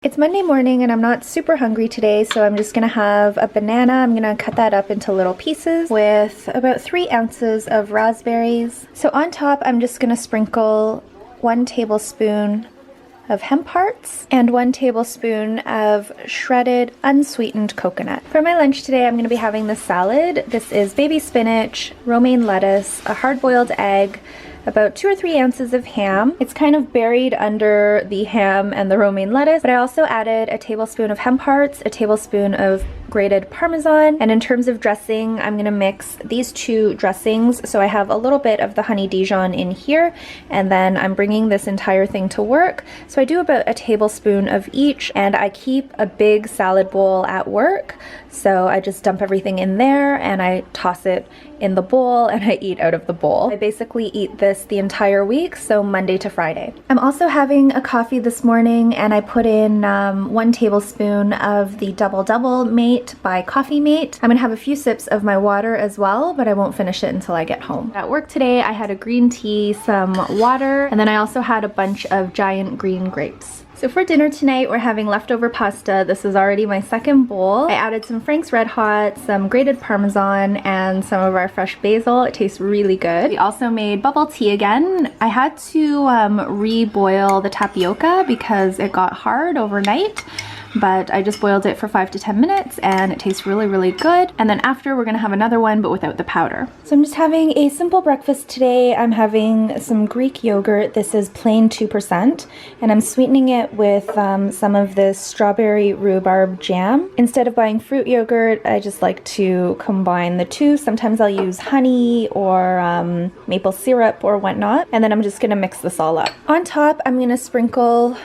It's Monday morning and I'm not super hungry today, so I'm just gonna have a banana. I'm gonna cut that up into little pieces with about 3 ounces of raspberries. So on top, I'm just gonna sprinkle 1 tablespoon of hemp hearts and 1 tablespoon of shredded unsweetened coconut. For my lunch today, I'm gonna be having this salad. This is baby spinach, romaine lettuce, a hard-boiled egg, about 2 or 3 ounces of ham. It's kind of buried under the ham and the romaine lettuce, but I also added a tablespoon of hemp hearts, a tablespoon of grated Parmesan, and in terms of dressing, I'm gonna mix these 2 dressings. So I have a little bit of the honey Dijon in here, and then I'm bringing this entire thing to work. So I do about a tablespoon of each, and I keep a big salad bowl at work. So I just dump everything in there and I toss it in the bowl and I eat out of the bowl. I basically eat this the entire week, so Monday to Friday. I'm also having a coffee this morning and I put in 1 tablespoon of the Double Double Mate by Coffee Mate. I'm gonna have a few sips of my water as well, but I won't finish it until I get home. At work today, I had a green tea, some water, and then I also had a bunch of giant green grapes. So for dinner tonight, we're having leftover pasta. This is already my 2nd bowl. I added some Frank's Red Hot, some grated Parmesan, and some of our fresh basil. It tastes really good. We also made bubble tea again. I had to reboil the tapioca because it got hard overnight, but I just boiled it for 5 to 10 minutes and it tastes really, really good. And then after, we're gonna have another one, but without the powder. So I'm just having a simple breakfast today. I'm having some Greek yogurt. This is plain 2%, and I'm sweetening it with some of this strawberry rhubarb jam. Instead of buying fruit yogurt, I just like to combine the 2. Sometimes I'll use honey or maple syrup or whatnot, and then I'm just gonna mix this all up. On top, I'm gonna sprinkle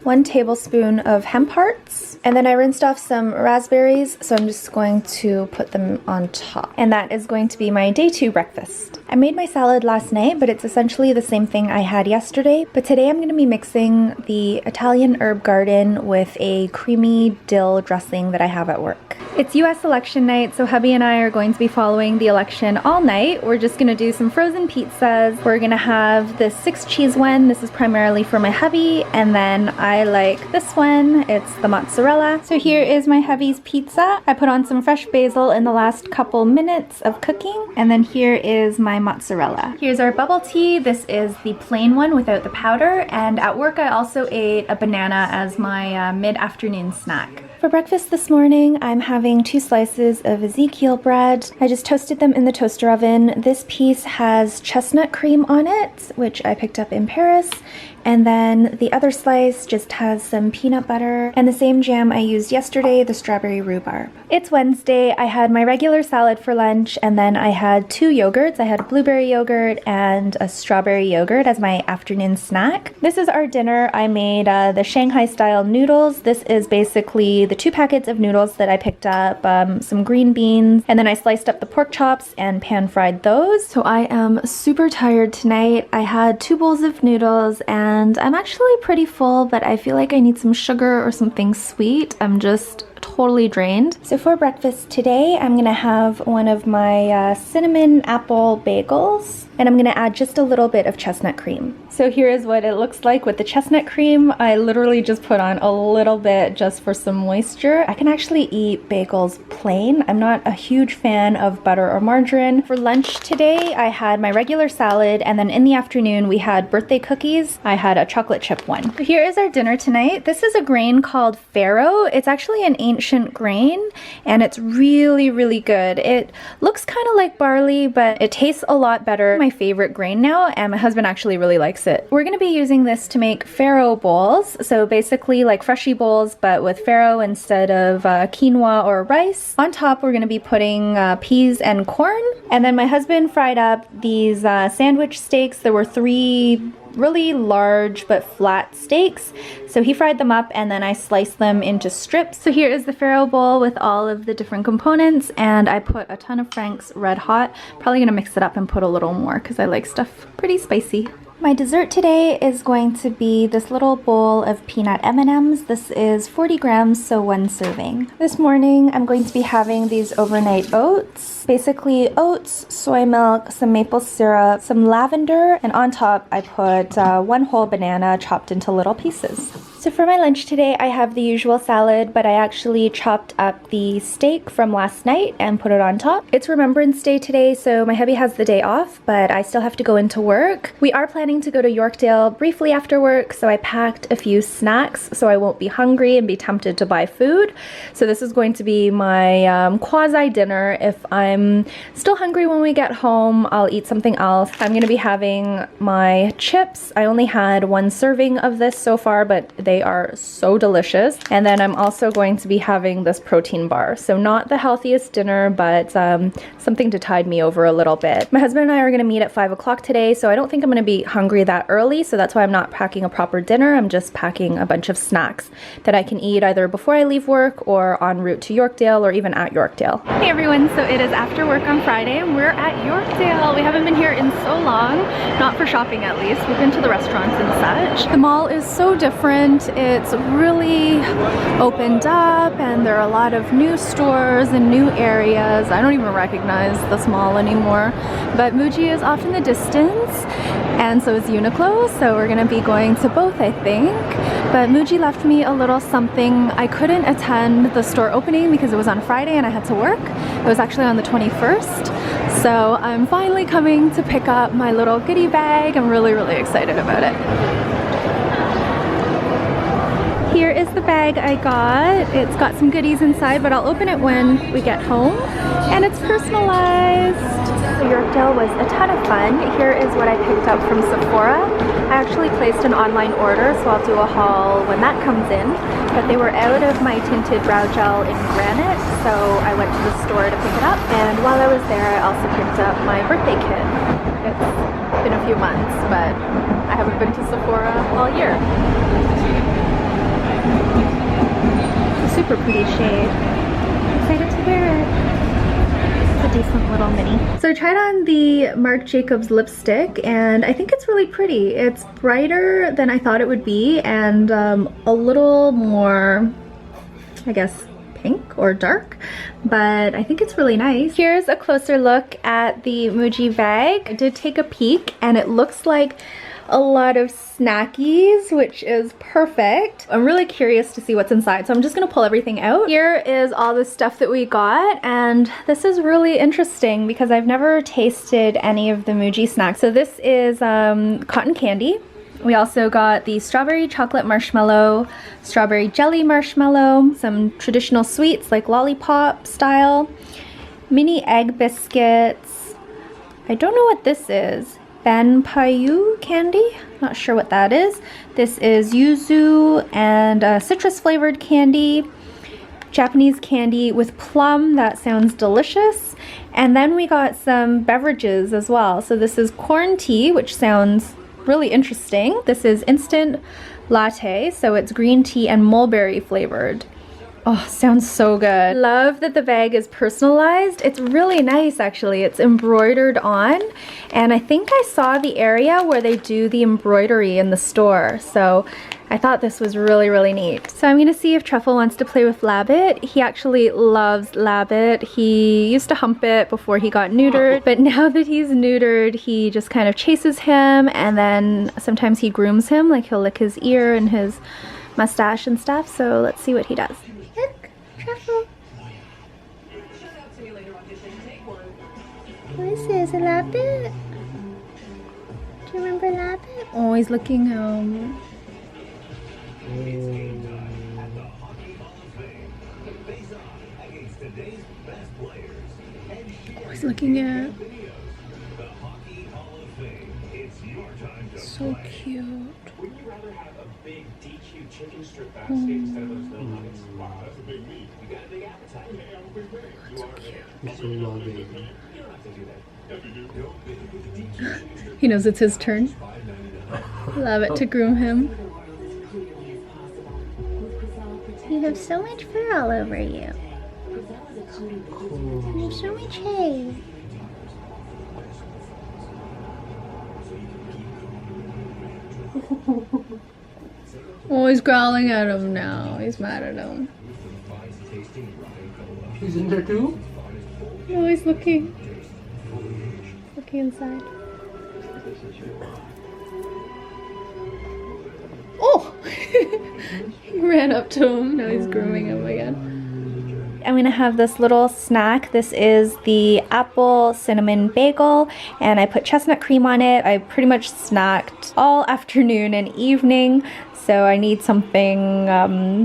1 tablespoon of hemp hearts, and then I rinsed off some raspberries, so I'm just going to put them on top. And that is going to be my day 2 breakfast. I made my salad last night, but it's essentially the same thing I had yesterday. But today I'm going to be mixing the Italian herb garden with a creamy dill dressing that I have at work. It's US election night, so hubby and I are going to be following the election all night. We're just gonna do some frozen pizzas. We're gonna have this 6 cheese one. This is primarily for my hubby, and then I like this one. It's the mozzarella. So here is my hubby's pizza. I put on some fresh basil in the last couple minutes of cooking, and then here is my mozzarella. Here's our bubble tea. This is the plain one without the powder, and at work I also ate a banana as my mid-afternoon snack. For breakfast this morning, I'm having 2 slices of Ezekiel bread. I just toasted them in the toaster oven. This piece has chestnut cream on it, which I picked up in Paris. And then the other slice just has some peanut butter and the same jam I used yesterday, the strawberry rhubarb. It's Wednesday. I had my regular salad for lunch, and then I had 2 yogurts. I had a blueberry yogurt and a strawberry yogurt as my afternoon snack. This is our dinner. I made the Shanghai style noodles. This is basically the 2 packets of noodles that I picked up, some green beans, and then I sliced up the pork chops and pan fried those. So I am super tired tonight. I had 2 bowls of noodles and I'm actually pretty full, but I feel like I need some sugar or something sweet. I'm just totally drained. So for breakfast today, I'm gonna have one of my cinnamon apple bagels, and I'm gonna add just a little bit of chestnut cream. So here is what it looks like with the chestnut cream. I literally just put on a little bit just for some moisture. I can actually eat bagels plain. I'm not a huge fan of butter or margarine. For lunch today, I had my regular salad, and then in the afternoon, we had birthday cookies. I had a chocolate chip one. So here is our dinner tonight. This is a grain called farro. It's actually an ancient grain, and it's really, really good. It looks kind of like barley, but it tastes a lot better. My favorite grain now, and my husband actually really likes it. We're gonna be using this to make farro bowls. So basically like freshie bowls, but with farro instead of quinoa or rice. On top, we're gonna be putting peas and corn. And then my husband fried up these sandwich steaks. There were 3 really large but flat steaks. So he fried them up and then I sliced them into strips. So here is the farro bowl with all of the different components, and I put a ton of Frank's Red Hot. Probably gonna mix it up and put a little more because I like stuff pretty spicy. My dessert today is going to be this little bowl of peanut M&Ms. This is 40 grams, so 1 serving. This morning, I'm going to be having these overnight oats. Basically oats, soy milk, some maple syrup, some lavender, and on top I put 1 whole banana chopped into little pieces. So for my lunch today, I have the usual salad, but I actually chopped up the steak from last night and put it on top. It's Remembrance Day today, so my hubby has the day off, but I still have to go into work. We are planning to go to Yorkdale briefly after work, so I packed a few snacks so I won't be hungry and be tempted to buy food. So this is going to be my quasi dinner. If I'm still hungry when we get home, I'll eat something else. I'm gonna be having my chips. I only had one serving of this so far, but they are so delicious. And then I'm also going to be having this protein bar. So not the healthiest dinner, but something to tide me over a little bit. My husband and I are gonna meet at 5 o'clock today, so I don't think I'm gonna be hungry that early, so that's why I'm not packing a proper dinner. I'm just packing a bunch of snacks that I can eat either before I leave work or en route to Yorkdale or even at Yorkdale. Hey everyone, so it is after work on Friday and we're at Yorkdale. We haven't been here in so long, not for shopping at least. We've been to the restaurants and such. The mall is so different. It's really opened up and there are a lot of new stores and new areas. I don't even recognize this mall anymore, but Muji is off in the distance and so is Uniqlo, so we're gonna be going to both, I think. But Muji left me a little something. I couldn't attend the store opening because it was on Friday and I had to work. It was actually on the 21st. So I'm finally coming to pick up my little goodie bag. I'm really, really excited about it. Here is the bag I got. It's got some goodies inside, but I'll open it when we get home. And it's personalized. Yorkdale was a ton of fun. Here is what I picked up from Sephora. I actually placed an online order, so I'll do a haul when that comes in. But they were out of my tinted brow gel in granite, so I went to the store to pick it up. And while I was there, I also picked up my birthday kit. It's been a few months, but I haven't been to Sephora all year. Super pretty shade. Excited to wear it. It's a decent little mini. So I tried on the Marc Jacobs lipstick and I think it's really pretty. It's brighter than I thought it would be and a little more, I guess, pink or dark, but I think it's really nice. Here's a closer look at the Muji bag. I did take a peek and it looks like a lot of snackies, which is perfect. I'm really curious to see what's inside, so I'm just gonna pull everything out. Here is all the stuff that we got, and this is really interesting because I've never tasted any of the Muji snacks. So this is cotton candy. We also got the strawberry chocolate marshmallow, strawberry jelly marshmallow, some traditional sweets like lollipop style, mini egg biscuits. I don't know what this is. Ben Payu candy, not sure what that is. This is yuzu and citrus flavored candy, Japanese candy with plum, that sounds delicious. And then we got some beverages as well. So this is corn tea, which sounds really interesting. This is instant latte, so it's green tea and mulberry flavored. Oh, sounds so good. Love that the bag is personalized. It's really nice actually. It's embroidered on and I think I saw the area where they do the embroidery in the store. So I thought this was really, really neat. So I'm gonna see if Truffle wants to play with Labbit. He actually loves Labbit. He used to hump it before he got neutered, but now that he's neutered, he just kind of chases him and then sometimes he grooms him, like he'll lick his ear and his mustache and stuff. So let's see what he does. Look, Truffle. What is this, a Labbit? Do you remember Labbit? Oh, he's looking home. Oh, he's looking at. So cute. He knows it's his turn. Love it to groom him. You have so much fur all over you. You have so much hair. Oh, he's growling at him now. He's mad at him. He's in there too? Oh, he's looking. Looking inside. Oh! He ran up to him. Now he's grooming him again. I'm gonna have this little snack. This is the apple cinnamon bagel, and I put chestnut cream on it. I pretty much snacked all afternoon and evening, so I need something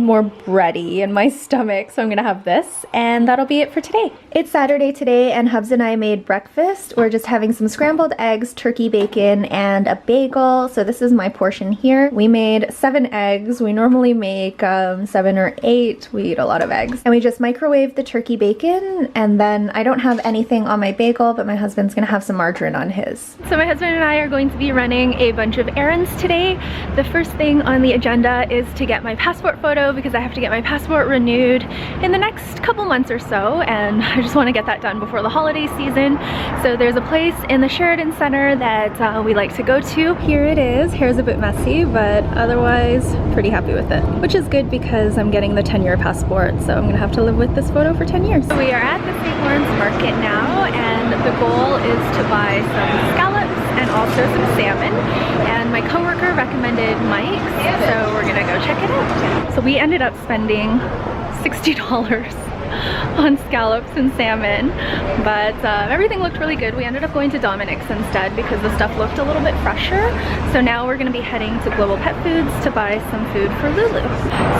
more bready in my stomach, so I'm gonna have this, and that'll be it for today. It's Saturday today, and Hubs and I made breakfast. We're just having some scrambled eggs, turkey bacon, and a bagel, so this is my portion here. We made 7 eggs. We normally make 7 or 8. We eat a lot of eggs. And we just microwaved the turkey bacon, and then I don't have anything on my bagel, but my husband's gonna have some margarine on his. So my husband and I are going to be running a bunch of errands today. The first thing on the agenda is to get my passport photo because I have to get my passport renewed in the next couple months or so, and I just want to get that done before the holiday season. So there's a place in the Sheridan Center that we like to go to. Here it is. Hair's a bit messy, but otherwise pretty happy with it, which is good because I'm getting the 10-year passport, so I'm gonna have to live with this photo for 10 years. So we are at the St. Lawrence Market now, and the goal is to buy some scallops and also some salmon, and my coworker recommended Mike's, so we're gonna go check it out. So we ended up spending $60 on scallops and salmon, but everything looked really good. We ended up going to Domenic's instead because the stuff looked a little bit fresher. So now we're gonna be heading to Global Pet Foods to buy some food for Lulu.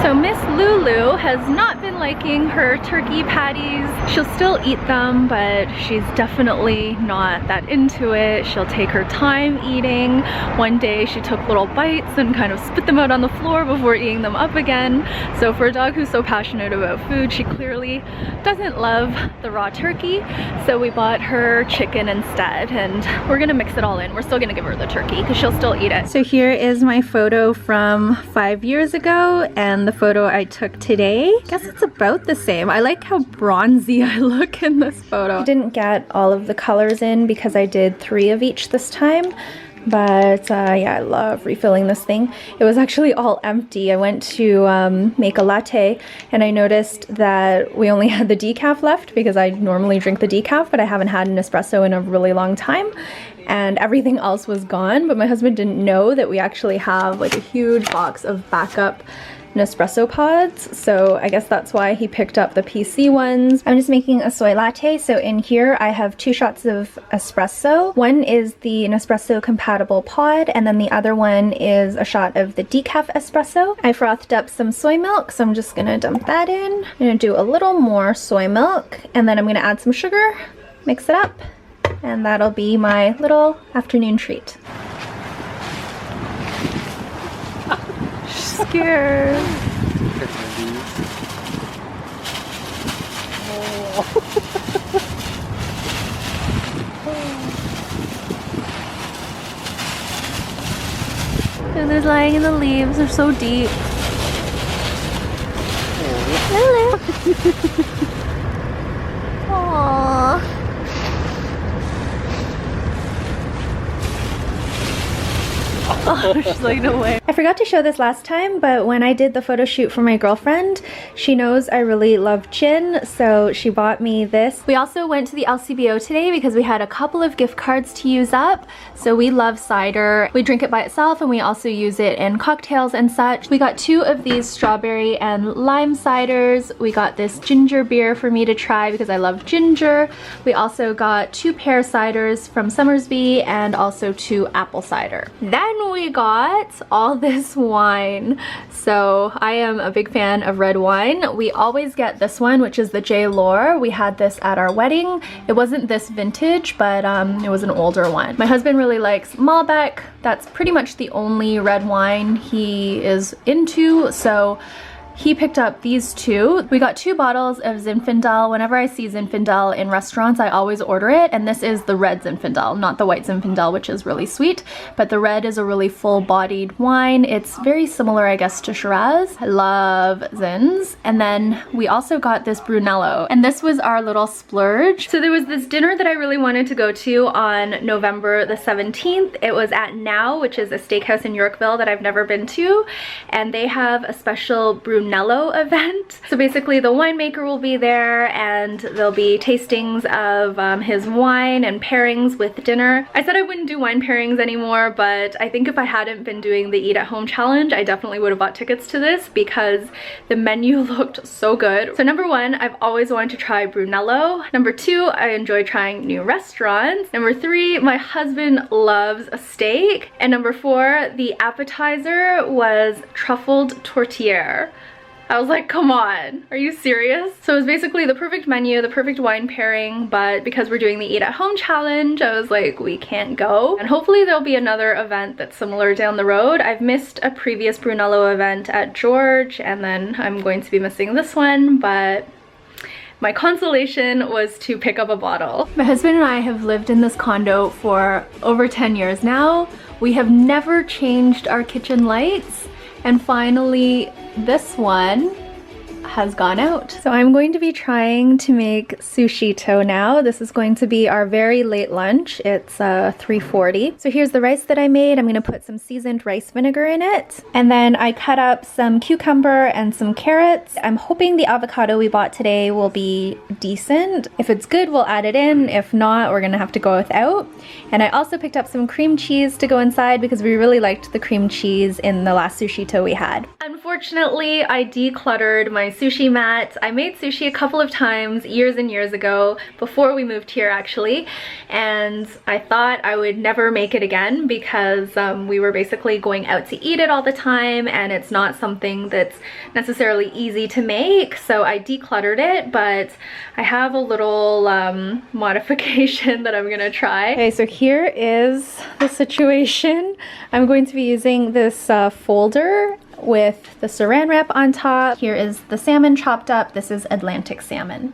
So Miss Lulu has not been liking her turkey patties. She'll still eat them, but she's definitely not that into it. She'll take her time eating. One day she took little bites and kind of spit them out on the floor before eating them up again. So for a dog who's so passionate about food, she clearly doesn't love the raw turkey, so we bought her chicken instead, and we're gonna mix it all in. We're still gonna give her the turkey because she'll still eat it. So here is my photo from 5 years ago and the photo I took today. I guess it's about the same. I like how bronzy I look in this photo. I didn't get all of the colors in because I did 3 of each this time. But yeah, I love refilling this thing. It was actually all empty. I went to make a latte and I noticed that we only had the decaf left because I normally drink the decaf, but I haven't had an espresso in a really long time. And everything else was gone, but my husband didn't know that we actually have like a huge box of backup Nespresso pods, so I guess that's why he picked up the PC ones. I'm just making a soy latte, so in here I have 2 shots of espresso. One is the Nespresso compatible pod, and then the other one is a shot of the decaf espresso. I frothed up some soy milk, so I'm just gonna dump that in. I'm gonna do a little more soy milk, and then I'm gonna add some sugar, mix it up, and that'll be my little afternoon treat. Scared. And they're lying in the leaves. They're so deep. Hello. Aww. Oh, she's like, no way. I forgot to show this last time, but when I did the photo shoot for my girlfriend, she knows I really love gin, so she bought me this. We also went to the LCBO today because we had a couple of gift cards to use up. So we love cider. We drink it by itself and we also use it in cocktails and such. We got 2 of these strawberry and lime ciders. We got this ginger beer for me to try because I love ginger. We also got 2 pear ciders from Summersby and also 2 apple cider. Then we got all this wine. So I am a big fan of red wine. We always get this one, which is the J. Lore. We had this at our wedding. It wasn't this vintage, but it was an older one. My husband really likes Malbec. That's pretty much the only red wine he is into, so he picked up these 2. We got 2 bottles of Zinfandel. Whenever I see Zinfandel in restaurants, I always order it, and this is the red Zinfandel, not the white Zinfandel, which is really sweet, but the red is a really full-bodied wine. It's very similar, I guess, to Shiraz. I love Zins. And then we also got this Brunello, and this was our little splurge. So there was this dinner that I really wanted to go to on November the 17th. It was at Now, which is a steakhouse in Yorkville that I've never been to, and they have a special Brunello Brunello event. So basically the winemaker will be there and there'll be tastings of his wine and pairings with dinner. I said I wouldn't do wine pairings anymore, but I think if I hadn't been doing the eat at home challenge, I definitely would have bought tickets to this because the menu looked so good. So number one, I've always wanted to try Brunello. Number two, I enjoy trying new restaurants. Number three, my husband loves a steak. And number four, the appetizer was truffled tortilla. I was like, come on, are you serious? So it was basically the perfect menu, the perfect wine pairing, but because we're doing the eat at home challenge, I was like, we can't go. And hopefully there'll be another event that's similar down the road. I've missed a previous Brunello event at George, and then I'm going to be missing this one, but my consolation was to pick up a bottle. My husband and I have lived in this condo for over 10 years now. We have never changed our kitchen lights, and finally this one has gone out. So I'm going to be trying to make sushito now. This is going to be our very late lunch. It's 3:40. So here's the rice that I made. I'm gonna put some seasoned rice vinegar in it. And then I cut up some cucumber and some carrots. I'm hoping the avocado we bought today will be decent. If it's good, we'll add it in. If not, we're gonna have to go without. And I also picked up some cream cheese to go inside because we really liked the cream cheese in the last sushito we had. Unfortunately, I decluttered my sushi mat. I made sushi a couple of times years and years ago, before we moved here actually, and I thought I would never make it again because we were basically going out to eat it all the time and it's not something that's necessarily easy to make, so I decluttered it, but I have a little modification that I'm gonna try. Okay, so here is the situation. I'm going to be using this folder with the saran wrap on top. Here is the salmon chopped up. This is Atlantic salmon.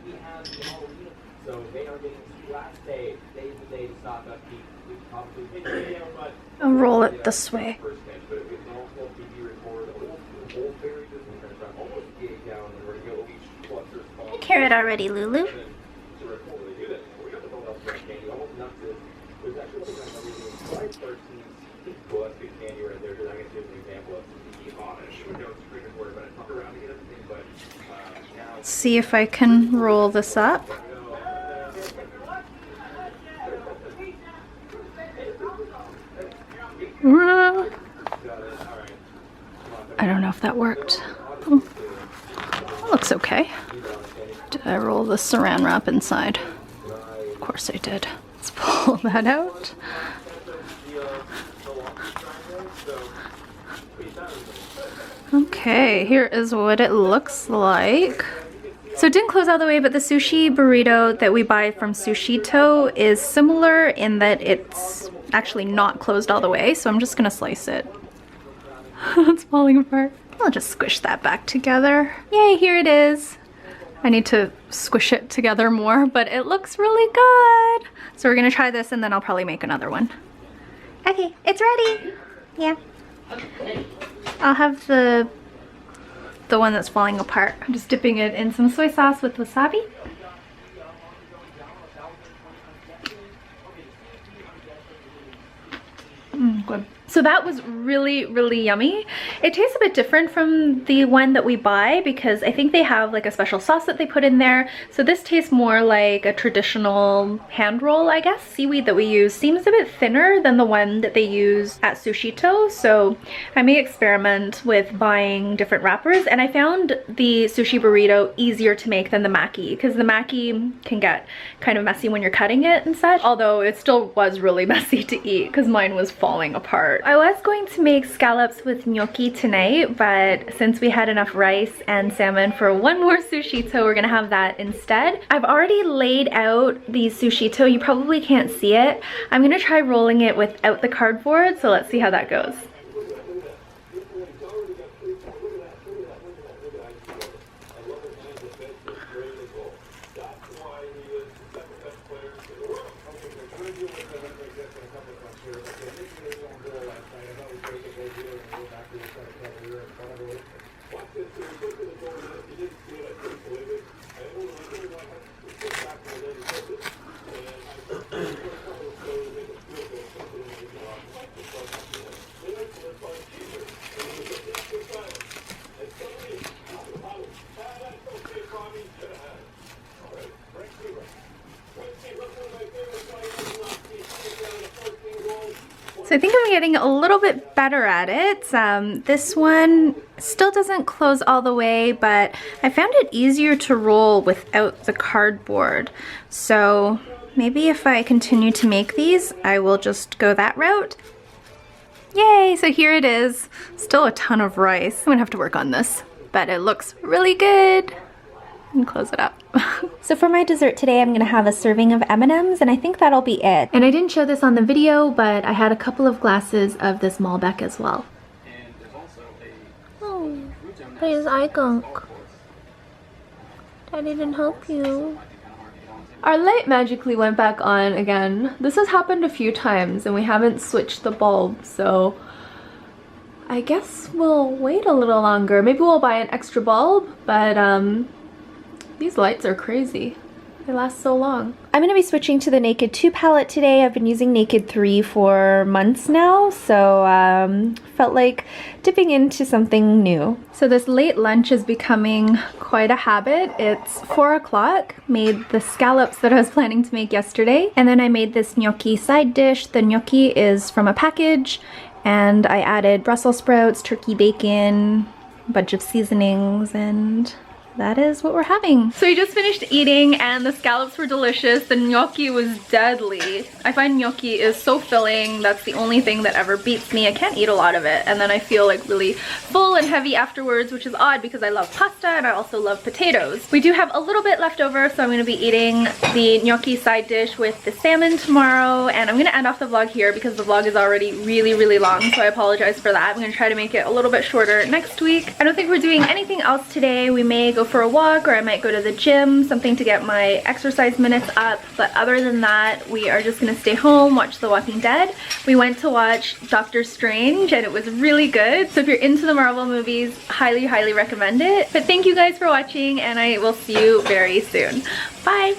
I'll roll it this way. Carrot already, Lulu. See if I can roll this up. I don't know if that worked. Oh, looks okay. Did I roll the saran wrap inside? Of course I did. Let's pull that out. Okay, here is what it looks like. So it didn't close all the way, but the sushi burrito that we buy from Sushito is similar in that it's actually not closed all the way, so I'm just gonna slice it. It's falling apart. I'll just squish that back together. Yay, here it is. I need to squish it together more, but it looks really good. So we're gonna try this and then I'll probably make another one. Okay, it's ready. Yeah. I'll have the one that's falling apart. I'm just dipping it in some soy sauce with wasabi. Good. So that was really, really yummy. It tastes a bit different from the one that we buy because I think they have like a special sauce that they put in there. So this tastes more like a traditional hand roll, I guess. Seaweed that we use seems a bit thinner than the one that they use at Sushito. So I may experiment with buying different wrappers, and I found the sushi burrito easier to make than the maki because the maki can get kind of messy when you're cutting it and such, although it still was really messy to eat because mine was falling apart. I was going to make scallops with gnocchi tonight, but since we had enough rice and salmon for one more sushito, we're gonna have that instead. I've already laid out the sushito. You probably can't see it. I'm gonna try rolling it without the cardboard, so let's see how that goes. So I think I'm getting a little bit better at it. This one still doesn't close all the way, but I found it easier to roll without the cardboard. So maybe if I continue to make these, I will just go that route. Yay, so here it is. Still a ton of rice. I'm gonna have to work on this, but it looks really good. And close it up. So for my dessert today, I'm gonna have a serving of M&Ms, and I think that'll be it. And I didn't show this on the video, but I had a couple of glasses of this Malbec as well. Oh, but his eye gunk. Daddy didn't help you. Our light magically went back on again. This has happened a few times and we haven't switched the bulb, so I guess we'll wait a little longer. Maybe we'll buy an extra bulb, but these lights are crazy. They last so long. I'm gonna be switching to the Naked 2 palette today. I've been using Naked 3 for months now, so felt like dipping into something new. So this late lunch is becoming quite a habit. It's 4 o'clock. Made the scallops that I was planning to make yesterday, and then I made this gnocchi side dish. The gnocchi is from a package, and I added Brussels sprouts, turkey bacon, a bunch of seasonings, and that is what we're having. So we just finished eating and the scallops were delicious. The gnocchi was deadly. I find gnocchi is so filling. That's the only thing that ever beats me. I can't eat a lot of it, and then I feel like really full and heavy afterwards, which is odd because I love pasta and I also love potatoes. We do have a little bit left over, so I'm gonna be eating the gnocchi side dish with the salmon tomorrow, and I'm gonna end off the vlog here because the vlog is already really long, so I apologize for that. I'm gonna try to make it a little bit shorter next week. I don't think we're doing anything else today. We may go for a walk, or I might go to the gym, something to get my exercise minutes up, but other than that, we are just gonna stay home, watch The Walking Dead. We went to watch Doctor Strange and it was really good, so if you're into the Marvel movies, highly recommend it. But thank you guys for watching, and I will see you very soon. Bye!